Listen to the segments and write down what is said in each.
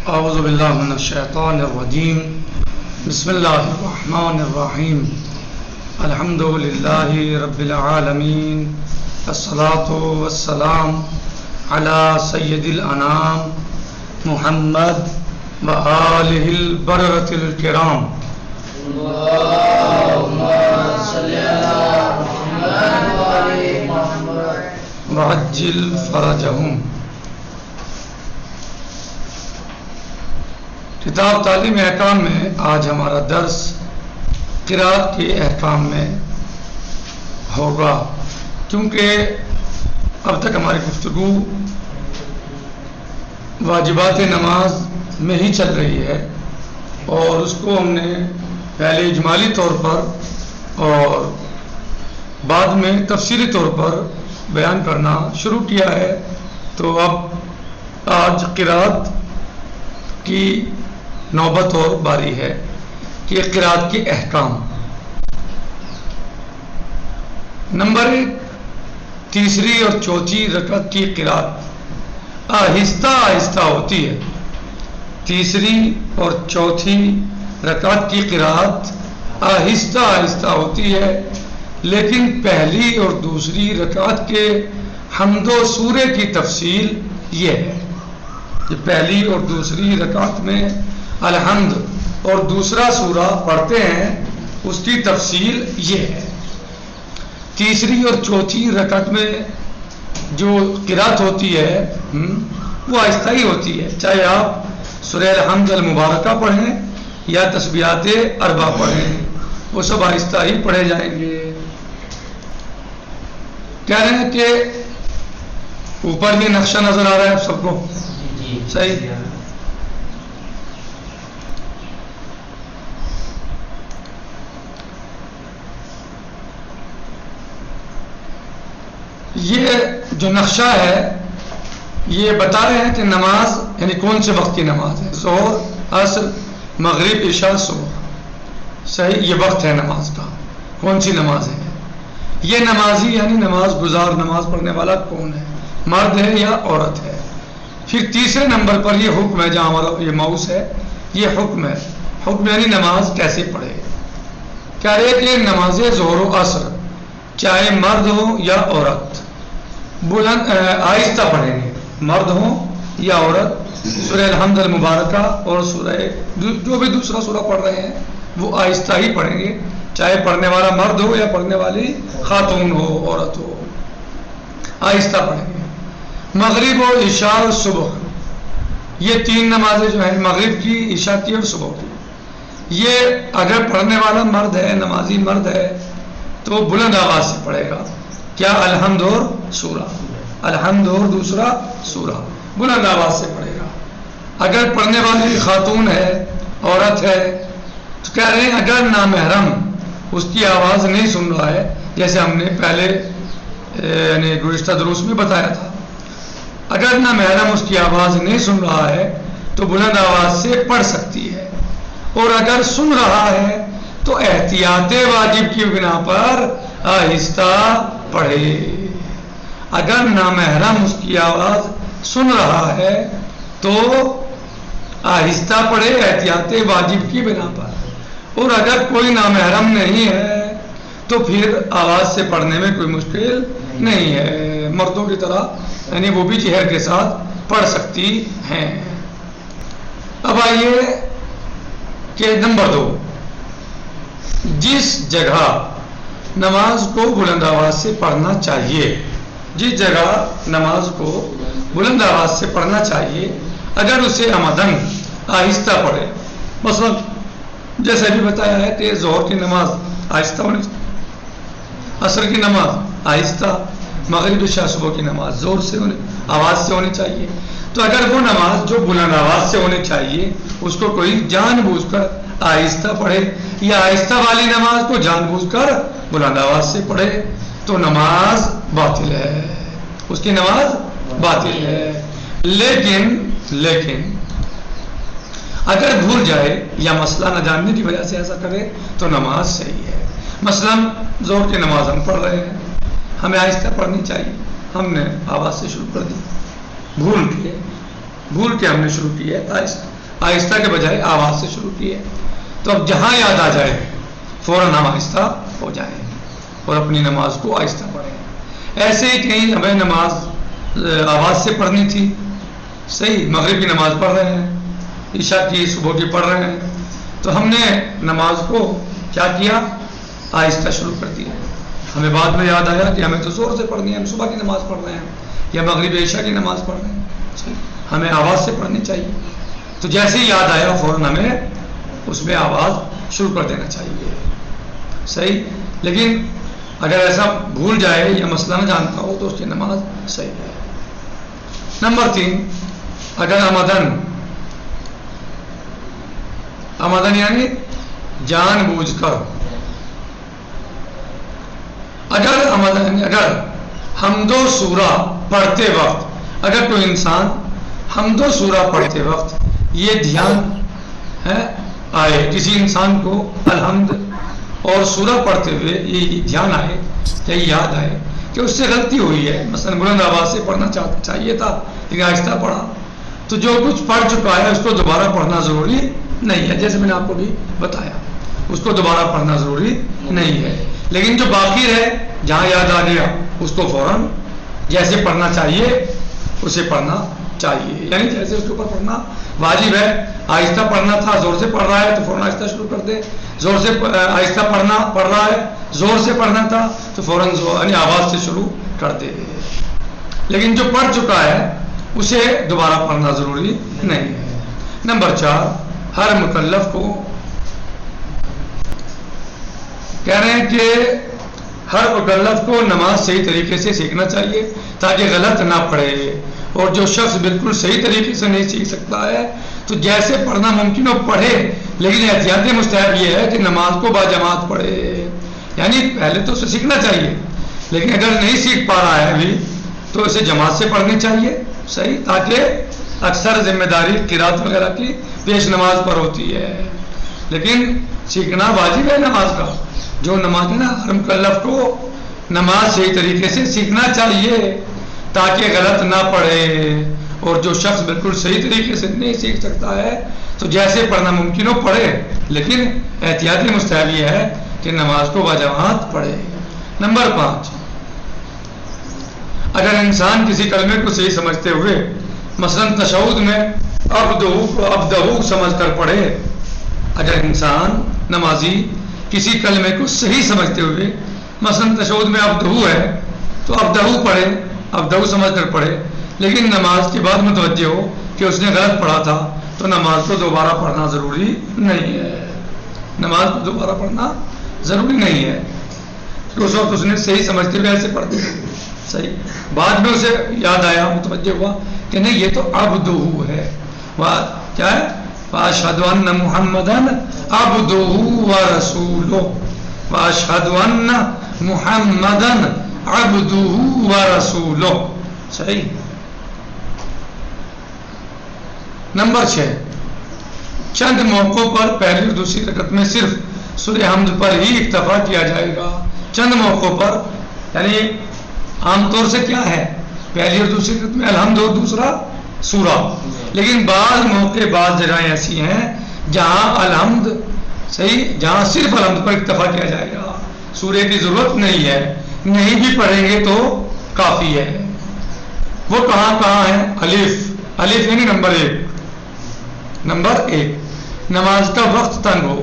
اعوذ باللہ من الشیطان الرجیم بسم اللہ الرحمن الرحیم الحمد للہ رب العالمین الصلاة والسلام علی سید الانام محمد وآلہ البررۃ الکرام اللہم صلی علی محمد وآلہ محمد وعجل فرجہم۔ کتاب تعلیم احکام میں آج ہمارا درس قرأت کے احکام میں ہوگا، کیونکہ اب تک ہماری گفتگو واجبات نماز میں ہی چل رہی ہے اور اس کو ہم نے پہلے اجمالی طور پر اور بعد میں تفصیلی طور پر بیان کرنا شروع کیا ہے۔ تو اب آج قرأت کی نوبت اور باری ہے کہ قرأت کے احکام۔ نمبر 1، تیسری اور چوتھی رکعت کی قرأت آہستہ آہستہ ہوتی ہے۔ تیسری اور چوتھی رکعت کی قرأت آہستہ آہستہ ہوتی ہے، لیکن پہلی اور دوسری رکعت کے حمد و سورے کی تفصیل یہ ہے کہ پہلی اور دوسری رکعت میں الحمد اور دوسرا سورہ پڑھتے ہیں، اس کی تفصیل یہ ہے۔ تیسری اور چوتھی رکعت میں جو قرأت ہوتی ہے وہ آہستہ ہی ہوتی ہے، چاہے آپ سورہ الحمد المبارکہ پڑھیں یا تسبیحات اربع پڑھیں، وہ سب آہستہ ہی پڑھے جائیں گے۔ کہہ رہے ہیں کہ اوپر یہ نقشہ نظر آ رہا ہے آپ سب کو؟ صحیح۔ یہ جو نقشہ ہے یہ بتا رہے ہیں کہ نماز یعنی کون سے وقت کی نماز ہے، ظہر، عصر، مغرب، عشاء، صبح۔ صحیح، یہ وقت ہے نماز کا، کون سی نماز ہے یہ نمازی یعنی نماز گزار، نماز پڑھنے والا کون ہے، مرد ہے یا عورت ہے۔ پھر تیسرے نمبر پر یہ حکم ہے، جہاں ہمارا یہ ماؤس ہے یہ حکم ہے، حکم یعنی نماز کیسے پڑھے۔ کہہ رہے کہ نماز ظہر و عصر چاہے مرد ہو یا عورت بلند آہستہ پڑھیں گے، مرد ہوں یا عورت، سورہ الحمد المبارکہ اور سورہ جو بھی دوسرا سورہ پڑھ رہے ہیں وہ آہستہ ہی پڑھیں گے، چاہے پڑھنے والا مرد ہو یا پڑھنے والی خاتون ہو، عورت ہو، آہستہ پڑھیں گے۔ مغرب اور عشاء اور صبح، یہ تین نمازیں جو ہیں، مغرب کی، عشاء کی اور صبح کی، یہ اگر پڑھنے والا مرد ہے، نمازی مرد ہے تو بلند آواز سے پڑھے گا۔ کیا؟ الحمد اور سورہ، الحمد اور دوسرا سورہ بلند آواز سے پڑھے گا۔ اگر پڑھنے والی خاتون ہے، عورت ہے، تو کہہ رہے ہیں اگر نامحرم اس کی آواز نہیں سن رہا ہے، جیسے ہم نے پہلے یعنی گزشتہ دروس میں بتایا تھا، اگر نامحرم اس کی آواز نہیں سن رہا ہے تو بلند آواز سے پڑھ سکتی ہے، اور اگر سن رہا ہے تو احتیاط واجب کی بنا پر آہستہ پڑھے۔ اگر نامحرم اس کی آواز سن رہا ہے تو آہستہ پڑھے احتیاط واجب کی بنا پر، اور اگر کوئی نامحرم نہیں ہے تو پھر آواز سے پڑھنے میں کوئی مشکل نہیں ہے، مردوں کی طرح یعنی وہ بھی جہر کے ساتھ پڑھ سکتی ہیں۔ اب آئیے کہ نمبر 2، جس جگہ نماز کو بلند آواز سے پڑھنا چاہیے، جس جگہ نماز کو بلند آواز سے پڑھنا چاہیے، اگر اسے عمدن آہستہ پڑھے، مثلا جیسے بھی بتایا ہے کہ ظہر کی نماز آہستہ ہونی چاہیے، عصر کی نماز آہستہ، مغرب عشاء صبح کی نماز زور سے آواز سے ہونی چاہیے، تو اگر وہ نماز جو بلند آواز سے ہونی چاہیے اس کو کوئی جان بوجھ کر آہستہ پڑھے، یا آہستہ والی نماز کو جان بوجھ کر بلند آواز سے پڑھے تو نماز باطل ہے، اس کی نماز باطل ہے۔ لیکن اگر بھول جائے یا مسئلہ نہ جاننے کی وجہ سے ایسا کرے تو نماز صحیح ہے۔ مثلا ظہر کی نماز ہم پڑھ رہے ہیں، ہمیں آہستہ پڑھنی چاہیے، ہم نے آواز سے شروع کر دی، بھول کے ہم نے شروع کی ہے آہستہ، آہستہ کے بجائے آواز سے شروع کی ہے. تو اب جہاں یاد آ جائے فوراً ہم آہستہ ہو جائیں اور اپنی نماز کو آہستہ پڑھیں. ایسے ہی کہیں ہمیں نماز آواز سے پڑھنی تھی، صحیح، مغرب کی نماز پڑھ رہے ہیں، عشاء کی صبح کی پڑھ رہے ہیں، تو ہم نے نماز کو کیا کیا؟ آہستہ شروع کر دیا. ہمیں بعد میں یاد آیا کہ ہمیں تو زور سے پڑھنی ہے، ہم صبح کی نماز پڑھ رہے ہیں یا مغرب عشاء کی نماز پڑھ رہے ہیں، ہمیں آواز سے پڑھنی چاہیے. تو جیسے ہی یاد آیا فوراً ہمیں اس میں آواز شروع کر دینا چاہیے، صحیح. لیکن اگر ایسا بھول جائے یا مسئلہ نہ جانتا ہو تو اس کی نماز صحیح ہے. نمبر 3، اگر آمدن یعنی جان بوجھ کر، اگر حمد و سورہ پڑھتے وقت، اگر کوئی انسان حمد و سورہ پڑھتے وقت یہ دھیان آئے، کسی انسان کو الحمد اور سورہ پڑھتے ہوئے یہ دھیان آئے یا یاد آئے کہ اس سے غلطی ہوئی ہے، مثلا بلند آواز سے پڑھنا چاہیے تھا لیکن آہستہ پڑھا، تو جو کچھ پڑھ چکا ہے اس کو دوبارہ پڑھنا ضروری نہیں ہے. جیسے میں نے آپ کو بھی بتایا، اس کو دوبارہ پڑھنا ضروری نہیں ہے. لیکن جو باقی ہے جہاں یاد آ گیا اس کو فوراً جیسے پڑھنا چاہیے اسے پڑھنا چاہیے، یعنی جیسے اس کے اوپر پڑھنا واجب ہے. آہستہ پڑھنا تھا، زور سے پڑھ رہا ہے تو فوراً آہستہ شروع کر دے. زور سے آہستہ پڑھ رہا ہے، زور سے پڑھنا تھا تو فوراً یعنی آواز سے شروع کر دے. لیکن جو پڑھ چکا ہے اسے دوبارہ پڑھنا ضروری نہیں ہے. نمبر 4، ہر مکلف کو کہہ رہے ہیں کہ ہر مکلف کو نماز صحیح طریقے سے سیکھنا چاہیے تاکہ غلط نہ پڑھے. اور جو شخص بالکل صحیح طریقے سے نہیں سیکھ سکتا ہے تو جیسے پڑھنا ممکن ہو پڑھے، لیکن احتیاطی مستحب یہ ہے کہ نماز کو باجماعت پڑھے. یعنی پہلے تو اسے سیکھنا چاہیے، لیکن اگر نہیں سیکھ پا رہا ہے ابھی تو اسے جماعت سے پڑھنی چاہیے، صحیح، تاکہ اکثر ذمہ داری قرات وغیرہ کی پیش نماز پر ہوتی ہے. لیکن سیکھنا واجب ہے نماز کا. جو نماز ہے نا، ہر مکلف کو نماز صحیح طریقے سے سیکھنا چاہیے تاکہ غلط نہ پڑھے. اور جو شخص بالکل صحیح طریقے سے نہیں سیکھ سکتا ہے تو جیسے پڑھنا ممکن ہو پڑھے، لیکن احتیاطی مستحب یہ ہے کہ نماز کو باجماعت پڑھے. نمبر 5، اگر انسان کسی کلمے کو صحیح سمجھتے ہوئے مثلا تشہد میں ابدہو سمجھ کر پڑھے، اگر انسان نمازی کسی کلمے کو صحیح سمجھتے ہوئے مثلا تشہد میں ابدہو ہے تو ابدہو پڑھے، ابدہو سمجھ کر پڑھے، لیکن نماز کے بعد متوجہ ہو کہ اس نے غلط پڑھا تھا تو نماز کو دوبارہ پڑھنا ضروری نہیں ہے. نماز کو دوبارہ پڑھنا ضروری نہیں ہے. اس وقت اس نے صحیح سمجھتے ہوئے ایسے پڑھ دیا، صحیح. بعد میں اسے یاد آیا، متوجہ ہوا کہ نہیں یہ تو عبدہ ہے، کیا ہے؟ وَأَشْهَدُ أَنَّ مُحَمَّدًا عَبْدُهُ وَرَسُولُهُ وَأَشْهَدُ أَنَّ مُحَمَّدًا عَبْدُهُ وَرَسُولُهُ. صحیح. نمبر 6، چند موقعوں پر پہلی اور دوسری رکعت میں صرف سورہ حمد پر ہی اکتفا کیا جائے گا. چند موقعوں پر، یعنی عام طور سے کیا ہے، پہلی اور دوسری رکعت میں الحمد اور دوسرا سورہ، لیکن بعض موقع بعض جگہیں ایسی ہیں جہاں الحمد، صحیح، جہاں صرف الحمد پر اکتفا کیا جائے گا، سورہ کی ضرورت نہیں ہے، نہیں بھی پڑھیں گے تو کافی ہے. وہ کہاں ہے؟ الف یعنی نمبر 1، نماز کا وقت تنگ ہو.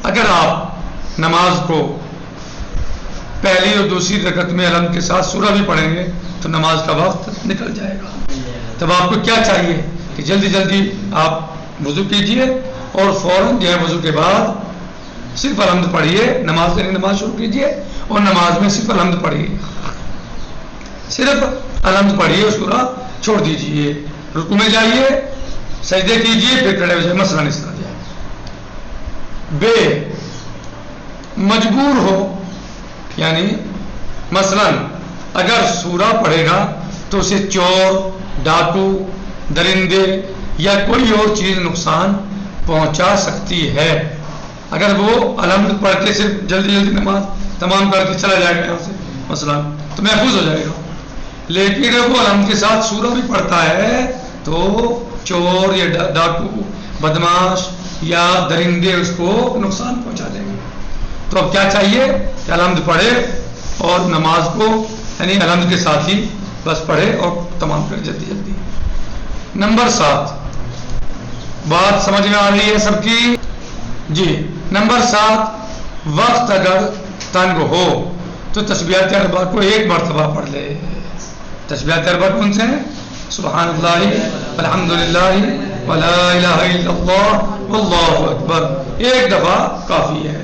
اگر آپ نماز کو پہلی اور دوسری رکعت میں الحمد کے ساتھ سورہ بھی پڑھیں گے تو نماز کا وقت نکل جائے گا. تب آپ کو کیا چاہیے کہ جلدی جلدی آپ وضو کیجئے اور فوراً جو ہے وضو کے بعد صرف الحمد پڑھیے، نماز شروع کیجئے اور نماز میں صرف الحمد پڑھیے، صرف الحمد پڑھیے، سورہ چھوڑ دیجئے، رکوع میں جائیے، سجدے کیجئے، پھر کھڑے ہو جائے، مثلا اس طرح جائے. مجبور ہو، یعنی مثلا اگر سورہ پڑھے گا تو اسے چور، ڈاکو، درندے یا کوئی اور چیز نقصان پہنچا سکتی ہے. اگر وہ الحمد پڑھ کے صرف جلدی جلدی نماز تمام کر کے چلا جائے گا یہاں سے مثلا تو محفوظ ہو جائے گا. لیکن اگر وہ الحمد کے ساتھ سورہ بھی پڑھتا ہے تو چور یا ڈاکو بدماش یا درندے اس کو نقصان پہنچا دیں گے. تو اب کیا چاہیے کہ الحمد پڑھے اور نماز کو یعنی الحمد کے ساتھ ہی بس پڑھے اور تمام کرے جلدی جلدی. نمبر 7 بات سمجھ میں آ رہی ہے سب کی؟ جی. نمبر 7 وقت اگر تنگ ہو تو تسبیحات اربع کو ایک مرتبہ پڑھ لے. تسبیحات اربع کون سے ہیں؟ سبحان اللہ الحمدللہ ولا الہ الا اللہ واللہ اکبر. ایک دفعہ کافی ہے.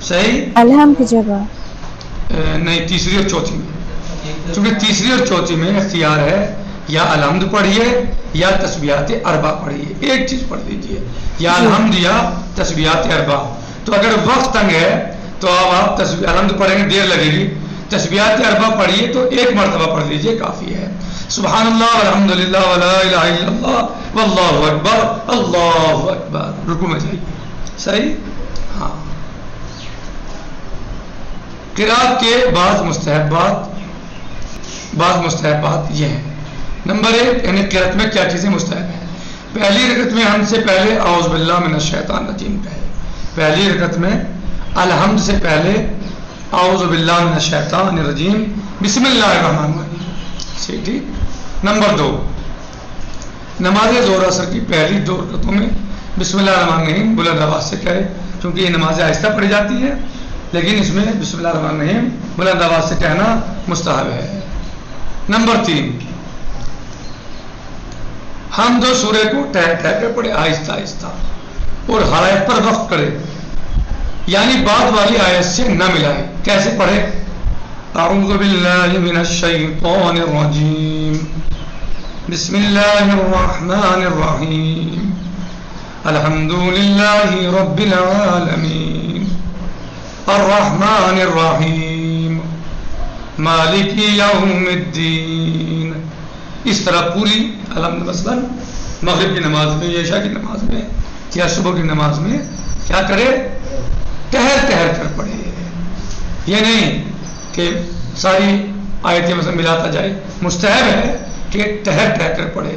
صحیح؟ الحمد کی جگہ نہیں، تیسری اور چوتھی میں، چونکہ تیسری اور چوتھی میں اختیار ہے یا الحمد پڑھیے یا تسبیحات اربع پڑھیے، ایک چیز پڑھ لیجیے، یا الحمد یا تسبیحات اربع. تو اگر وقت تنگ ہے تو آپ الحمد پڑھیں گے، دیر لگے گی. تسبیحات اربع پڑھیے تو ایک مرتبہ پڑھ لیجیے، کافی ہے. سبحان اللہ والحمدللہ ولا الہ الا اللہ واللہ اکبر اللہ اکبر. رکوع میں جائیے. صحیح؟ ہاں. قرات کے بعض مستحبات یہ ہیں. نمبر 1 یعنی قرات میں کیا چیزیں مستحب ہیں. پہلی رکعت میں ہم سے پہلے اعوذ باللہ من الشیطان الرجیم کہے. پہلی رکعت میں الحمد سے پہلے اعوذ باللہ من الشیطان الرجیم بسم اللہ الرحمن الرحیم. ٹھیک. نمبر 2 نماز ظہر اثر کی پہلی 2 رکعتوں میں بسم اللہ الرحمن الرحیم بلند آواز سے کہے، کیونکہ یہ نماز آہستہ پڑھی جاتی ہے، لیکن اس میں بسم اللہ الرحمن الرحیم بلند آواز سے کہنا مستحب ہے. نمبر 3 ہم دو سورہ کو ٹہر ٹہر کر پڑھے، آہستہ آہستہ، اور ہر آیت پر وقف کرے، یعنی بعد والی آیت سے نہ ملائے. کیسے پڑھے؟ اعوذ باللہ من الشیطان الرجیم بسم اللہ الرحمن الرحیم الحمدللہ رب العالمین الرحمن الرحیم مالک یوم الدین. اس طرح پوری الحمد مثلا مغرب کی نماز میں یا عشاء کی نماز میں یا صبح کی نماز میں کیا کرے؟ ٹہر ٹہر کر پڑھے. یہ نہیں کہ ساری آیتیں مثلا ملاتا جائے، مستحب ہے کہ ٹہر ٹہر کر پڑھے،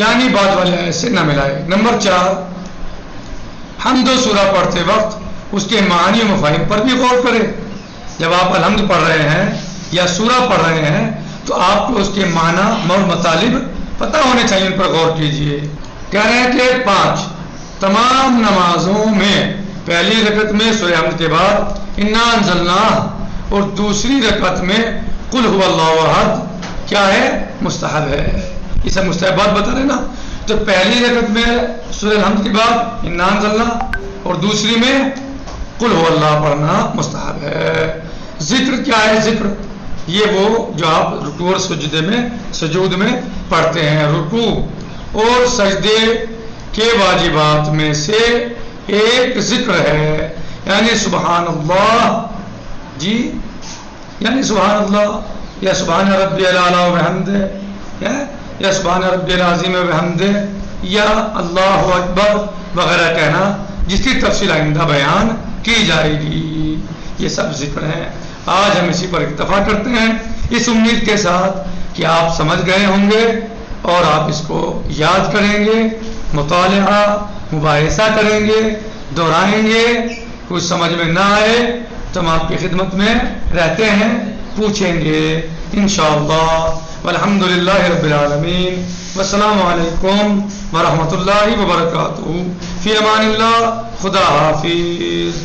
یعنی بعد والے آیت سے نہ ملائے. نمبر 4 حمد و سورہ پڑھتے وقت اس کے معنی و مفاہیم پر بھی غور کرے. جب آپ الحمد پڑھ رہے ہیں یا سورہ پڑھ رہے ہیں تو آپ کو اس کے معنی اور مطالب پتہ ہونے چاہیے، ان پر غور کیجئے. کہہ رہے ہیں کہ 5 تمام نمازوں میں پہلی رکعت میں سورہ حمد کے بعد انا انزلناہ اور دوسری رکعت میں قل هو اللہ احد کیا ہے؟ مستحب ہے. یہ سب مستحبات بتا رہے نا. تو پہلی رکعت میں سورہ الحمد کے بعد انا انزلناہ اور دوسری میں قل هو اللہ پڑھنا مستحب ہے. ذکر کیا ہے؟ ذکر یہ وہ جو آپ رکوع اور سجود میں پڑھتے ہیں. رکوع اور سجدے کے واجبات میں سے ایک ذکر ہے، یعنی سبحان اللہ. جی یعنی سبحان اللہ یا سبحان ربی الاعلی و بحمدہ یا سبحان ربی العظیم و بحمدہ یا اللہ اکبر وغیرہ کہنا، جس کی تفصیل آئندہ بیان کی جائے گی. یہ سب ذکر ہیں. آج ہم اسی پر اکتفا کرتے ہیں، اس امید کے ساتھ کہ آپ سمجھ گئے ہوں گے اور آپ اس کو یاد کریں گے، مطالعہ مباحثہ کریں گے، دہرائیں گے. کچھ سمجھ میں نہ آئے تو ہم آپ کی خدمت میں رہتے ہیں، پوچھیں گے انشاءاللہ. والحمدللہ رب العالمین. والسلام علیکم ورحمۃ اللہ وبرکاتہ. فی امان اللہ. خدا حافظ.